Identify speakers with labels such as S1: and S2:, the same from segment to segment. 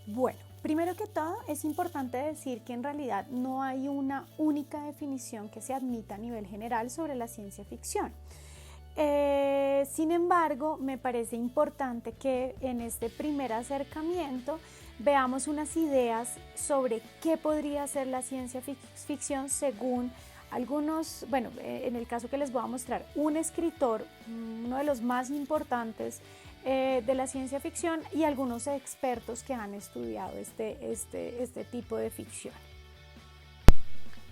S1: Bueno, primero que todo es importante decir que en realidad no hay una única definición que se admita a nivel general sobre la ciencia ficción. Sin embargo, me parece importante que en este primer acercamiento veamos unas ideas sobre qué podría ser la ciencia ficción según algunos, bueno, en el caso que les voy a mostrar, un escritor, uno de los más importantes de la ciencia ficción y algunos expertos que han estudiado este tipo de ficción.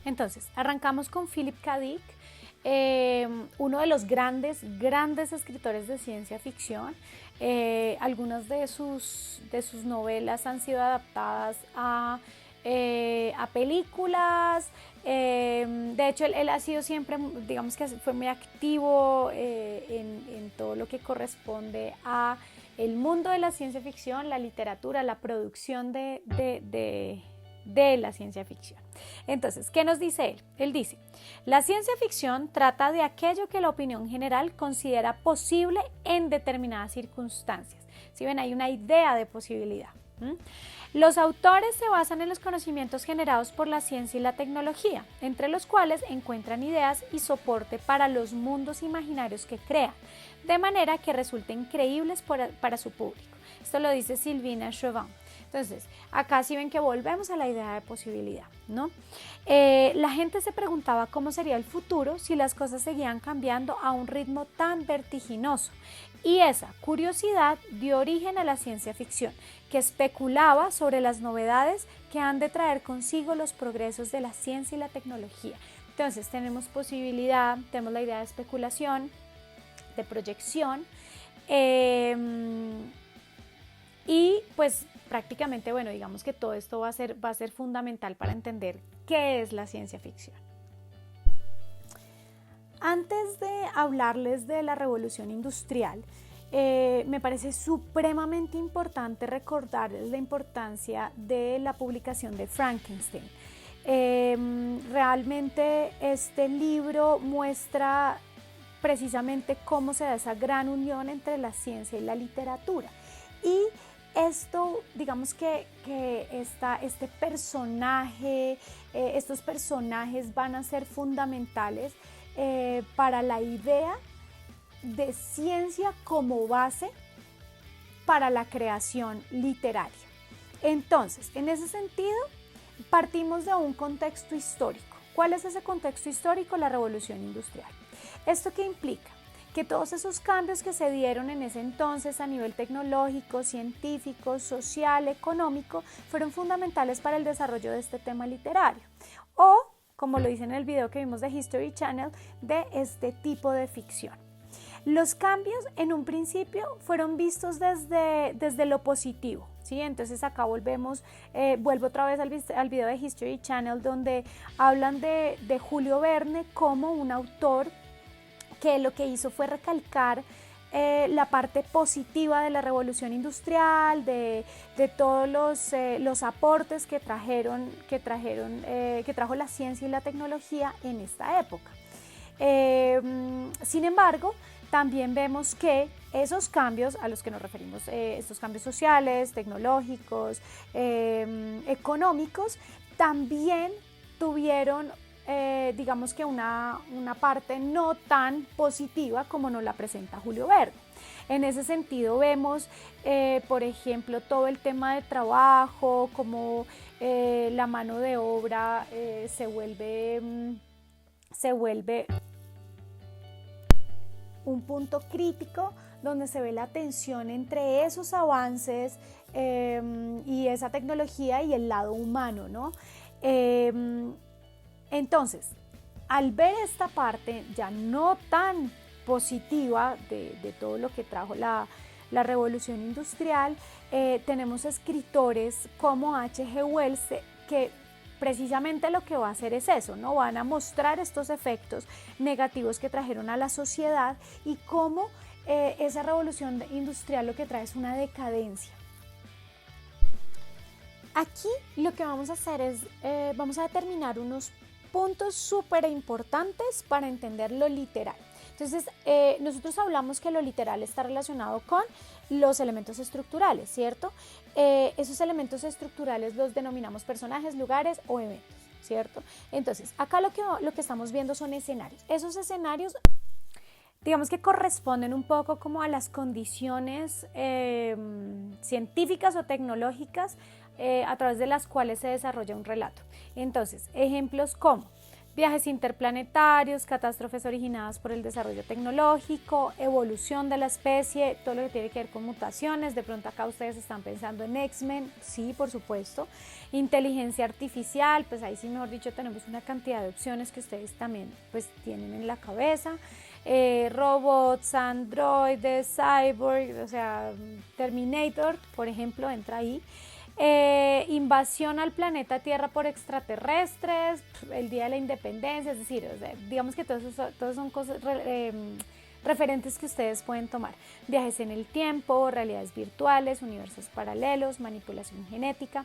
S1: Entonces, arrancamos con Philip K. Dick, uno de los grandes escritores de ciencia ficción. Algunas de sus novelas han sido adaptadas a películas. De hecho, él ha sido siempre, digamos que fue muy activo en todo lo que corresponde a el mundo de la ciencia ficción, la literatura, la producción de la ciencia ficción. Entonces, ¿qué nos dice él? Él dice, la ciencia ficción trata de aquello que la opinión general considera posible en determinadas circunstancias. Si ven, hay una idea de posibilidad. Los autores se basan en los conocimientos generados por la ciencia y la tecnología, entre los cuales encuentran ideas y soporte para los mundos imaginarios que crean, de manera que resulten creíbles para su público. Esto lo dice Sylvain Chauvin. Entonces, acá sí ven que volvemos a la idea de posibilidad, ¿no? La gente se preguntaba cómo sería el futuro si las cosas seguían cambiando a un ritmo tan vertiginoso. Y esa curiosidad dio origen a la ciencia ficción, que especulaba sobre las novedades que han de traer consigo los progresos de la ciencia y la tecnología. Entonces, tenemos posibilidad, tenemos la idea de especulación, de proyección, y pues prácticamente, bueno, digamos que todo esto va a ser fundamental para entender qué es la ciencia ficción. Antes de hablarles de la revolución industrial, me parece supremamente importante recordarles la importancia de la publicación de Frankenstein. Realmente este libro muestra precisamente cómo se da esa gran unión entre la ciencia y la literatura. Y esto, digamos que este personaje, estos personajes van a ser fundamentales para la idea de ciencia como base para la creación literaria. Entonces, en ese sentido, partimos de un contexto histórico. ¿Cuál es ese contexto histórico? La Revolución Industrial. ¿Esto qué implica? Que todos esos cambios que se dieron en ese entonces a nivel tecnológico, científico, social, económico, fueron fundamentales para el desarrollo de este tema literario. O, como lo dice en el video que vimos de History Channel, de este tipo de ficción. Los cambios en un principio fueron vistos desde lo positivo, ¿sí? Entonces acá vuelvo otra vez al video de History Channel donde hablan de Julio Verne como un autor que lo que hizo fue recalcar la parte positiva de la revolución industrial, de todos los aportes que trajo la ciencia y la tecnología en esta época. Sin embargo, también vemos que esos cambios a los que nos referimos, estos cambios sociales, tecnológicos, económicos, también tuvieron digamos que una parte no tan positiva como nos la presenta Julio Verne. En ese sentido vemos, por ejemplo, todo el tema de trabajo, como la mano de obra se vuelve un punto crítico donde se ve la tensión entre esos avances y esa tecnología y el lado humano, ¿no? Entonces, al ver esta parte ya no tan positiva de todo lo que trajo la revolución industrial, tenemos escritores como H.G. Wells que precisamente lo que va a hacer es eso, ¿no? Van a mostrar estos efectos negativos que trajeron a la sociedad y cómo esa revolución industrial lo que trae es una decadencia. Aquí lo que vamos a hacer es, vamos a determinar unos puntos súper importantes para entender lo literal. Entonces, nosotros hablamos que lo literal está relacionado con los elementos estructurales, ¿cierto? esos elementos estructurales los denominamos personajes, lugares o eventos, ¿cierto? Entonces, acá lo que estamos viendo son escenarios. Esos escenarios, digamos que corresponden un poco como a las condiciones científicas o tecnológicas a través de las cuales se desarrolla un relato. Entonces, ejemplos como viajes interplanetarios, catástrofes originadas por el desarrollo tecnológico, evolución de la especie, todo lo que tiene que ver con mutaciones. De pronto acá ustedes están pensando en X-Men, sí, por supuesto. Inteligencia artificial, pues ahí sí, mejor dicho, tenemos una cantidad de opciones que ustedes también pues tienen en la cabeza. Robots, androides, cyborg, o sea, Terminator, por ejemplo, entra ahí. Invasión al planeta Tierra por extraterrestres, el Día de la Independencia, es decir, o sea, digamos que todos son cosas referentes que ustedes pueden tomar. Viajes en el tiempo, realidades virtuales, universos paralelos, manipulación genética.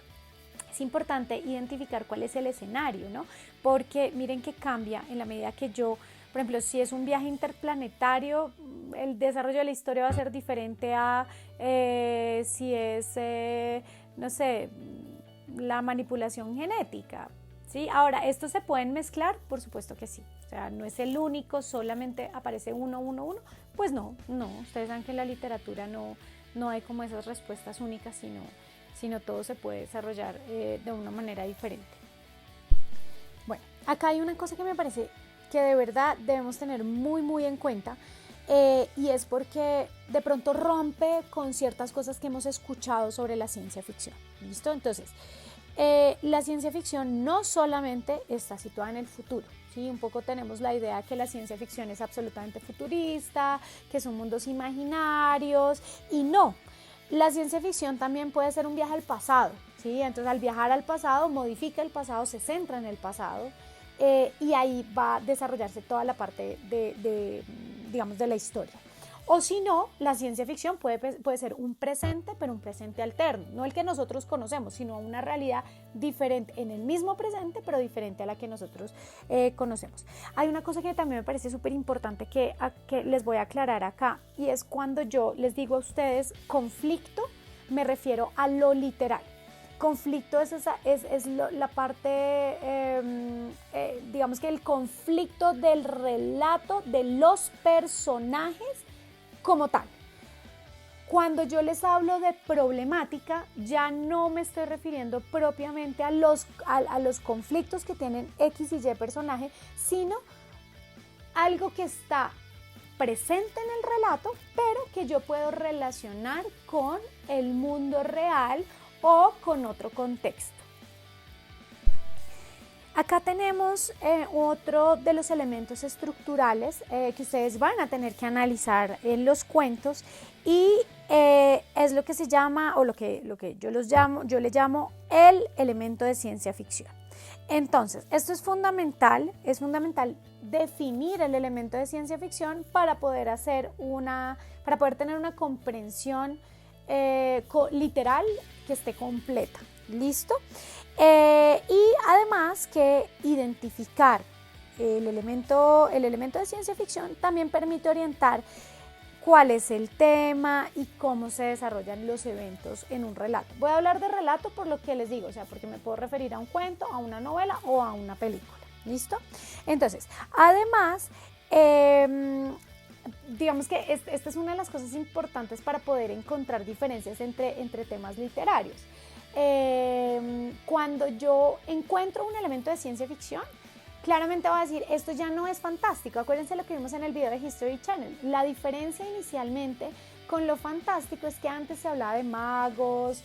S1: Es importante identificar cuál es el escenario, ¿no? Porque miren que cambia en la medida que yo, por ejemplo, si es un viaje interplanetario, el desarrollo de la historia va a ser diferente a si es, no sé, la manipulación genética, ¿sí? Ahora, ¿estos se pueden mezclar? Por supuesto que sí. O sea, no es el único, solamente aparece uno. Pues no. Ustedes saben que en la literatura no hay como esas respuestas únicas, sino todo se puede desarrollar de una manera diferente. Bueno, acá hay una cosa que me parece que de verdad debemos tener muy en cuenta, y es porque de pronto rompe con ciertas cosas que hemos escuchado sobre la ciencia ficción. ¿Listo? Entonces, la ciencia ficción no solamente está situada en el futuro, ¿sí? Un poco tenemos la idea que la ciencia ficción es absolutamente futurista, que son mundos imaginarios, y no. La ciencia ficción también puede ser un viaje al pasado, ¿sí? Entonces, al viajar al pasado, modifica el pasado, se centra en el pasado, y ahí va a desarrollarse toda la parte digamos, de la historia. O si no, la ciencia ficción puede ser un presente, pero un presente alterno, no el que nosotros conocemos, sino una realidad diferente en el mismo presente, pero diferente a la que nosotros conocemos. Hay una cosa que también me parece súper importante que les voy a aclarar acá, y es cuando yo les digo a ustedes conflicto, me refiero a lo literal. Conflicto es la parte, digamos que el conflicto del relato de los personajes como tal. Cuando yo les hablo de problemática, ya no me estoy refiriendo propiamente a los conflictos que tienen X y Y personaje, sino algo que está presente en el relato, pero que yo puedo relacionar con el mundo real o con otro contexto. Acá tenemos otro de los elementos estructurales que ustedes van a tener que analizar en los cuentos, y es lo que se llama, o lo que yo le llamo el elemento de ciencia ficción. Entonces, esto es fundamental definir el elemento de ciencia ficción para poder tener una comprensión literal que esté completa. ¿Listo? Y además que identificar el elemento de ciencia ficción también permite orientar cuál es el tema y cómo se desarrollan los eventos en un relato. Voy a hablar de relato por lo que les digo, o sea, porque me puedo referir a un cuento, a una novela o a una película. ¿Listo? Entonces, además, digamos que esta es una de las cosas importantes para poder encontrar diferencias entre temas literarios. Cuando yo encuentro un elemento de ciencia ficción, claramente voy a decir, esto ya no es fantástico. Acuérdense lo que vimos en el video de History Channel. La diferencia inicialmente con lo fantástico es que antes se hablaba de magos,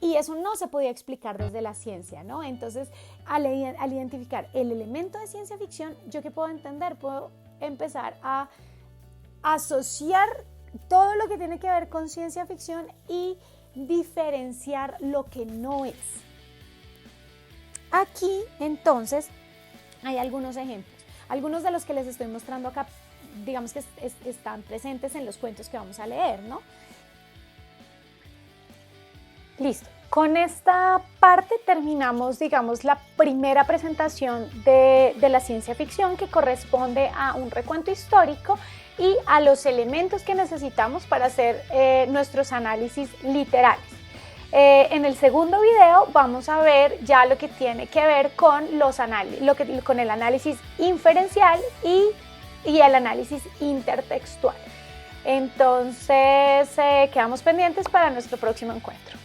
S1: y eso no se podía explicar desde la ciencia, ¿no? Entonces, al identificar el elemento de ciencia ficción, ¿yo qué puedo entender? Puedo empezar a asociar todo lo que tiene que ver con ciencia ficción y diferenciar lo que no es. Aquí, entonces, hay algunos ejemplos. Algunos de los que les estoy mostrando acá, digamos que están presentes en los cuentos que vamos a leer, ¿no? Listo. Con esta parte terminamos, digamos, la primera presentación de la ciencia ficción, que corresponde a un recuento histórico y a los elementos que necesitamos para hacer nuestros análisis literales. En el segundo video vamos a ver ya lo que tiene que ver con con el análisis inferencial y el análisis intertextual. Entonces, quedamos pendientes para nuestro próximo encuentro.